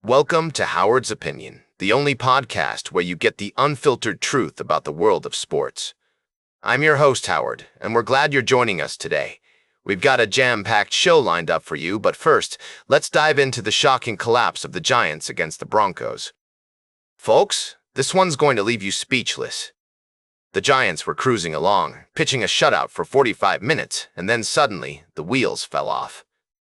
Welcome to Howard's Opinion, the only podcast where you get the unfiltered truth about the world of sports. I'm your host, Howard, and we're glad you're joining us today. We've got a jam-packed show lined up for you, but first, let's dive into the shocking collapse of the Giants against the Broncos. Folks, this one's going to leave you speechless. The Giants were cruising along, pitching a shutout for 45 minutes, and then suddenly, the wheels fell off.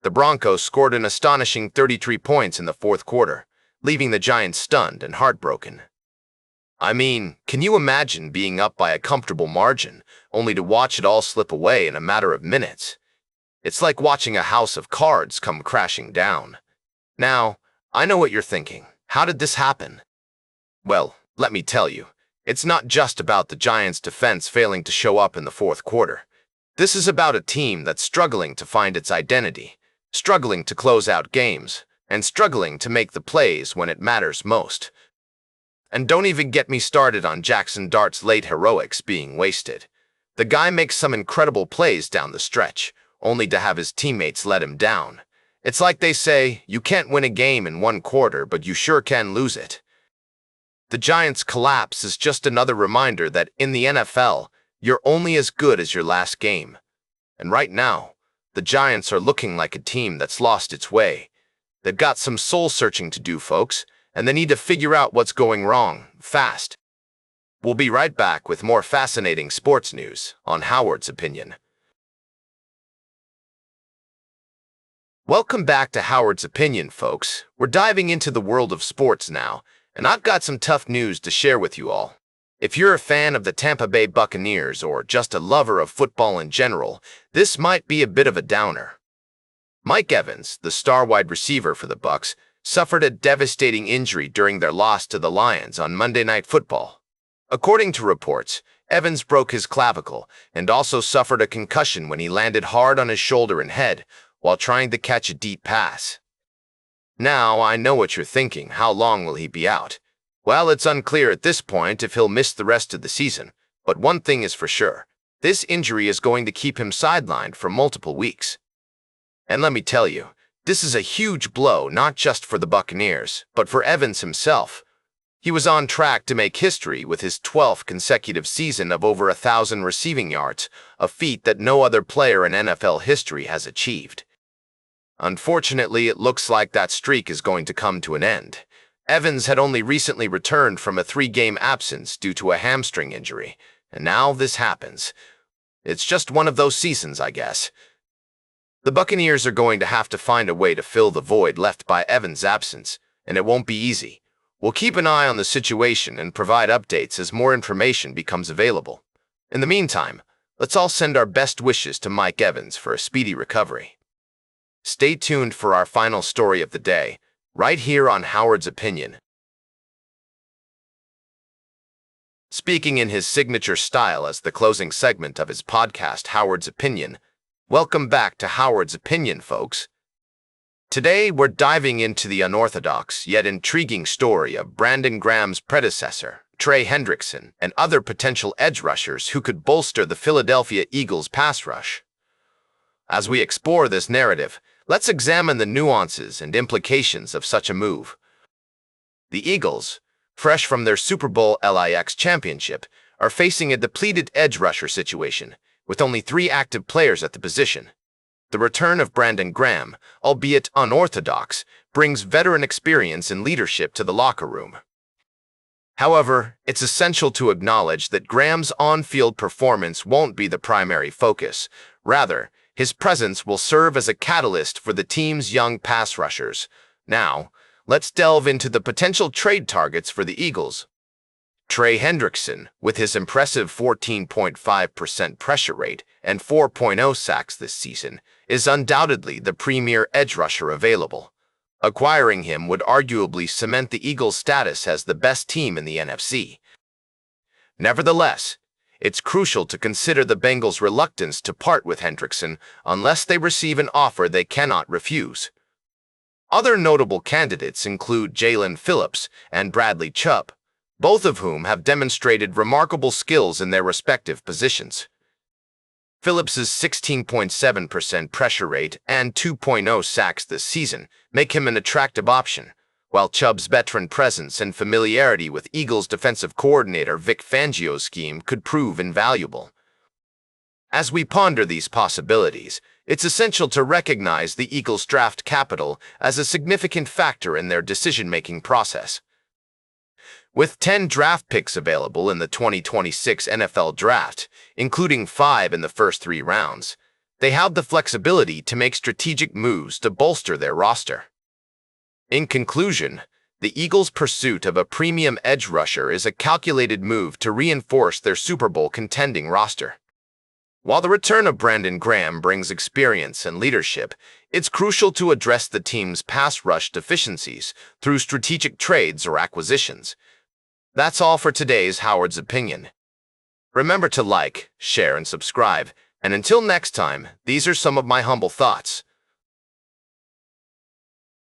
The Broncos scored an astonishing 33 points in the fourth quarter, leaving the Giants stunned and heartbroken. I mean, can you imagine being up by a comfortable margin, only to watch it all slip away in a matter of minutes? It's like watching a house of cards come crashing down. Now, I know what you're thinking. How did this happen? Well, let me tell you, it's not just about the Giants' defense failing to show up in the fourth quarter. This is about a team that's struggling to find its identity, struggling to close out games, and struggling to make the plays when it matters most. And don't even get me started on Jaxson Dart's late heroics being wasted. The guy makes some incredible plays down the stretch, only to have his teammates let him down. It's like they say, you can't win a game in one quarter, but you sure can lose it. The Giants' collapse is just another reminder that in the NFL, you're only as good as your last game. And right now, the Giants are looking like a team that's lost its way. They've got some soul-searching to do, folks, and they need to figure out what's going wrong, fast. We'll be right back with more fascinating sports news on Howard's Opinion. Welcome back to Howard's Opinion, folks. We're diving into the world of sports now, and I've got some tough news to share with you all. If you're a fan of the Tampa Bay Buccaneers or just a lover of football in general, this might be a bit of a downer. Mike Evans, the star wide receiver for the Bucs, suffered a devastating injury during their loss to the Lions on Monday Night Football. According to reports, Evans broke his clavicle and also suffered a concussion when he landed hard on his shoulder and head while trying to catch a deep pass. Now, I know what you're thinking. How long will he be out? Well, it's unclear at this point if he'll miss the rest of the season, but one thing is for sure. This injury is going to keep him sidelined for multiple weeks. And let me tell you, this is a huge blow not just for the Buccaneers, but for Evans himself. He was on track to make history with his 12th consecutive season of over 1,000 receiving yards, a feat that no other player in NFL history has achieved. Unfortunately, it looks like that streak is going to come to an end. Evans had only recently returned from a 3-game absence due to a hamstring injury, and now this happens. It's just one of those seasons, I guess. The Buccaneers are going to have to find a way to fill the void left by Evans' absence, and it won't be easy. We'll keep an eye on the situation and provide updates as more information becomes available. In the meantime, let's all send our best wishes to Mike Evans for a speedy recovery. Stay tuned for our final story of the day, right here on Howard's Opinion. Speaking in his signature style as the closing segment of his podcast, Howard's Opinion, welcome back to Howard's Opinion, folks. Today, we're diving into the unorthodox yet intriguing story of Brandon Graham's predecessor, Trey Hendrickson, and other potential edge rushers who could bolster the Philadelphia Eagles' pass rush. As we explore this narrative, let's examine the nuances and implications of such a move. The Eagles, fresh from their Super Bowl LIX championship, are facing a depleted edge rusher situation, with only 3 active players at the position. The return of Brandon Graham, albeit unorthodox, brings veteran experience and leadership to the locker room. However, it's essential to acknowledge that Graham's on-field performance won't be the primary focus. Rather, his presence will serve as a catalyst for the team's young pass rushers. Now, let's delve into the potential trade targets for the Eagles. Trey Hendrickson, with his impressive 14.5% pressure rate and 4.0 sacks this season, is undoubtedly the premier edge rusher available. Acquiring him would arguably cement the Eagles' status as the best team in the NFC. Nevertheless, it's crucial to consider the Bengals' reluctance to part with Hendrickson unless they receive an offer they cannot refuse. Other notable candidates include Jalen Phillips and Bradley Chubb, both of whom have demonstrated remarkable skills in their respective positions. Phillips's 16.7% pressure rate and 2.0 sacks this season make him an attractive option, while Chubb's veteran presence and familiarity with Eagles defensive coordinator Vic Fangio's scheme could prove invaluable. As we ponder these possibilities, it's essential to recognize the Eagles' draft capital as a significant factor in their decision-making process. With 10 draft picks available in the 2026 NFL Draft, including 5 in the first 3 rounds, they have the flexibility to make strategic moves to bolster their roster. In conclusion, the Eagles' pursuit of a premium edge rusher is a calculated move to reinforce their Super Bowl contending roster. While the return of Brandon Graham brings experience and leadership, it's crucial to address the team's pass rush deficiencies through strategic trades or acquisitions. That's all for today's Howard's Opinion. Remember to like, share, and subscribe. And until next time, these are some of my humble thoughts.